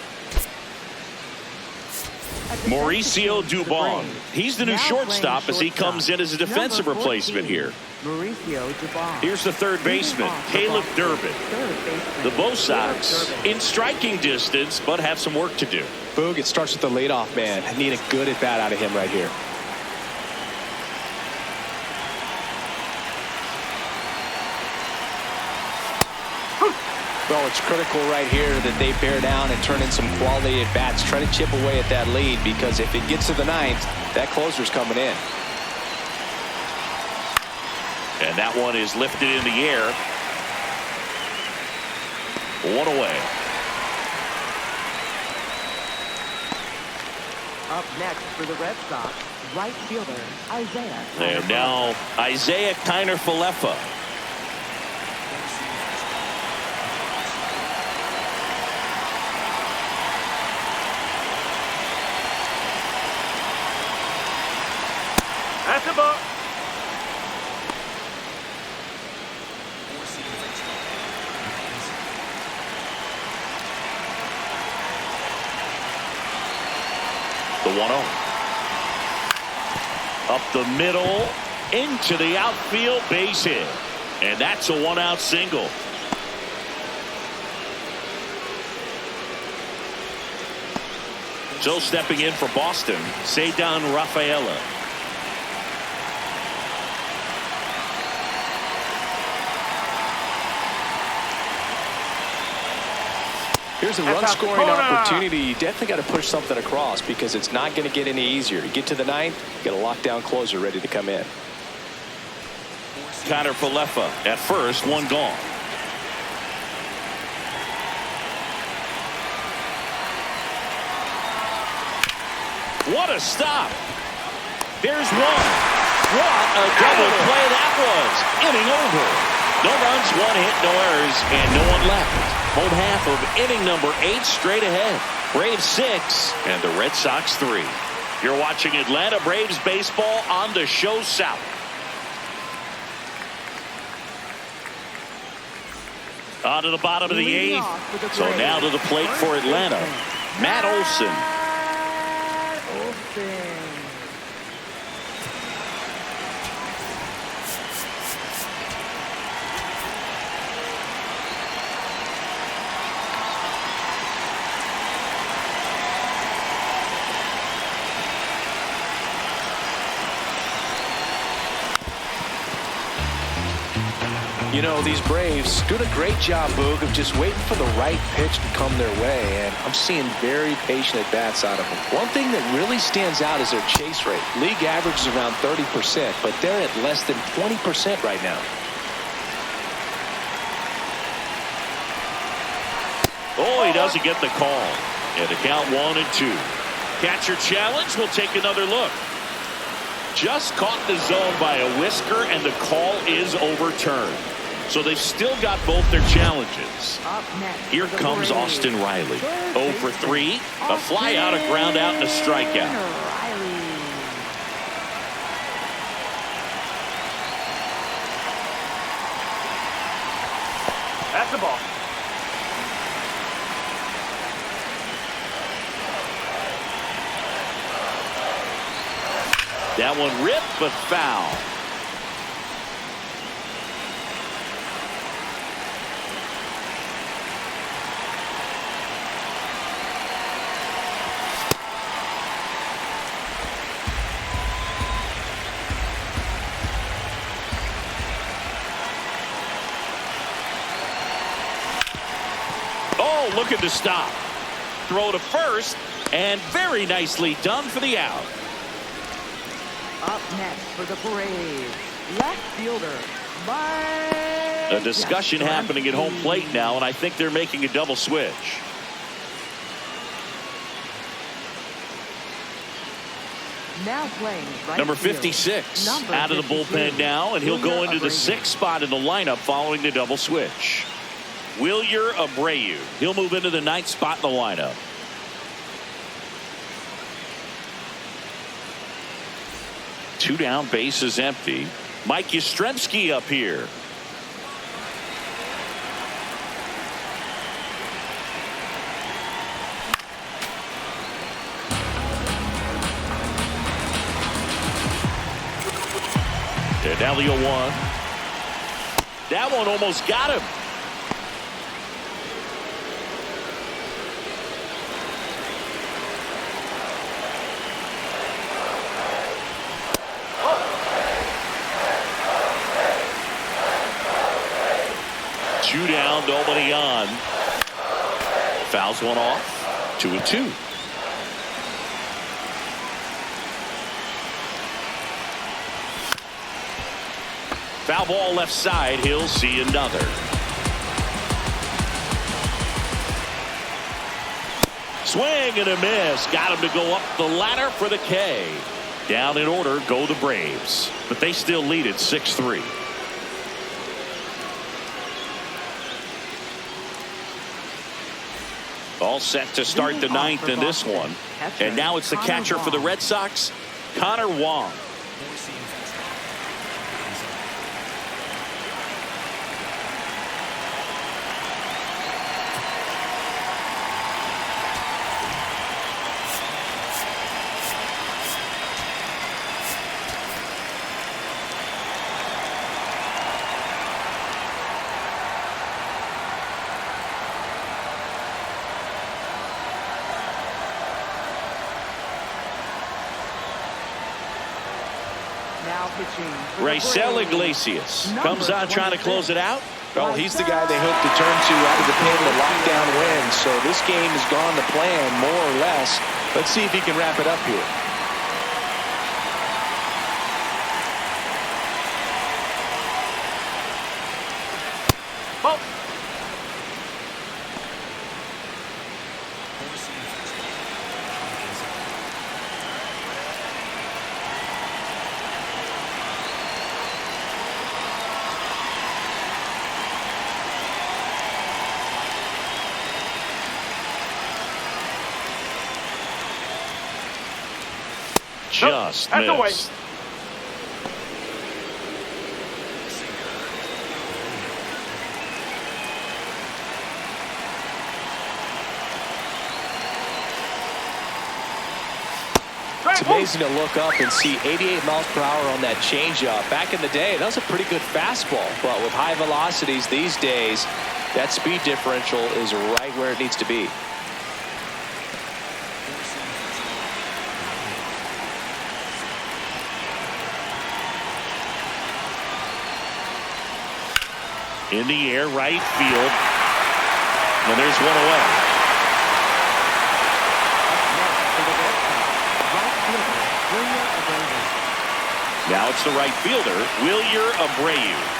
Mauricio Dubon. He's the new shortstop as he comes in as a defensive replacement here. Mauricio Dubon. Here's the third baseman, Caleb Durbin. The Bo Sox in striking distance, but have some work to do. Boog, it starts with the leadoff man. I need a good at bat out of him right here. Well, it's critical right here that they bear down and turn in some quality at bats. Try to chip away at that lead, because if it gets to the 9th, that closer's coming in. And that one is lifted in the air. 1 away. Up next for the Red Sox, right fielder Isaiah. And now Isaiah Kiner-Falefa. That's a ball. The 1-0. Up the middle, into the outfield, base hit. And that's a 1-out single. So stepping in for Boston, Ceddanne Rafaela. Here's a run-scoring opportunity. You definitely got to push something across, because it's not going to get any easier. You get to the 9th, you got a lockdown closer ready to come in. Kiner-Falefa at first, 1 gone. What a stop. There's 1. What a double play that was. Inning over. No runs, 1 hit, no errors, and no one left. Home half of inning number 8 straight ahead. Braves 6 and the Red Sox 3. You're watching Atlanta Braves baseball on the Show South. On to the bottom of the 8th. So now to the plate for Atlanta, Matt Olson. You You know, these Braves doing a great job, Boog, of just waiting for the right pitch to come their way, and I'm seeing very patient at-bats out of them. One thing that really stands out is their chase rate. League average is around 30%, but they're at less than 20% right now. Oh, he doesn't get the call. And the count 1-2. Catcher challenge. We'll take another look. Just caught the zone by a whisker, and the call is overturned. So they've still got both their challenges. Up next. Here comes Austin Riley. 0 for 3. A fly out, a ground out, and a strikeout. That's the ball. That one ripped, but foul. Oh, looking to stop. Throw to first, and very nicely done for the out. Up next for the Braves, left fielder, Mike. A discussion happening at home plate now, and I think they're making a double switch. Now playing right Number field. 56 Number out of the 52, bullpen now, and he'll go into the Abreu. 6th spot in the lineup following the double switch. Wilyer Abreu. He'll move into the 9th spot in the lineup. Two down, base is empty. Mike Yastrzemski up here. And now the 0-1. That one almost got him. Two down, nobody on. Fouls one off. 2-2. Foul ball left side. He'll see another. Swing and a miss. Got him to go up the ladder for the K. Down in order go the Braves, but they still lead it 6-3. All set to start the 9th in this one. And now it's the catcher for the Red Sox, Connor Wong. Four-seam fastball. Now pitching for the Racel Braves. Iglesias Number comes on trying to 26. close it out. Well, he's the guy they hope to turn to out of the pen to lock down wins. So this game has gone to plan, more or less. Let's see if he can wrap it up here. Ball. Four-seam fastball. Just that's away. missed. It's amazing to look up and see 88 miles per hour on that changeup. Back in the day, that was a pretty good fastball. But with high velocities these days, that speed differential is right where it needs to be. In the air, right field. And there's one away. Now it's the right fielder, Wilyer Abreu.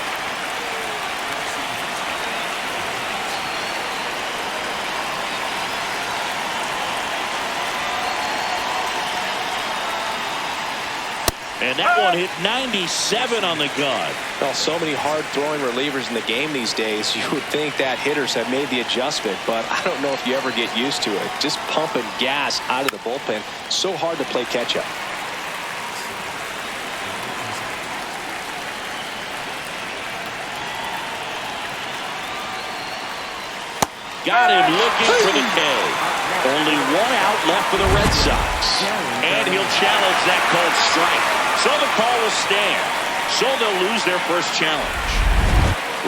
And that one hit 97 on the gun. Well, so many hard-throwing relievers in the game these days. You would think that hitters have made the adjustment, but I don't know if you ever get used to it. Just pumping gas out of the bullpen. So hard to play catch-up. Got him looking for the K. Only one out left for the Red Sox. And he'll challenge that called strike. So the call will stand. So they'll lose their first challenge.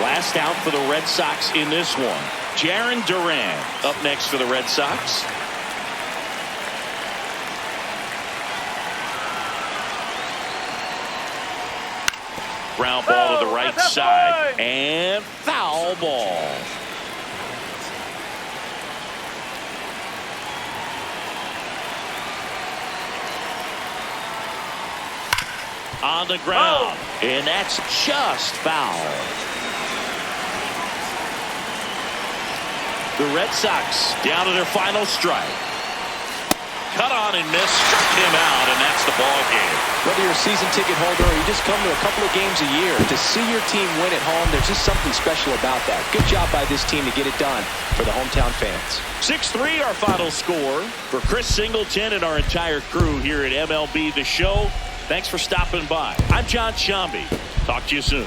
Last out for the Red Sox in this one. Jarren Duran up next for the Red Sox. Ground ball to the right side. And foul ball. On the ground, and that's just foul. The Red Sox down to their final strike. Cut on and miss, struck him out, and that's the ball game. Whether you're a season ticket holder or you just come to a couple of games a year, to see your team win at home, there's just something special about that. Good job by this team to get it done for the hometown fans. 6-3 our final score. For Chris Singleton and our entire crew here at MLB The Show, thanks for stopping by. I'm John Shambi. Talk to you soon.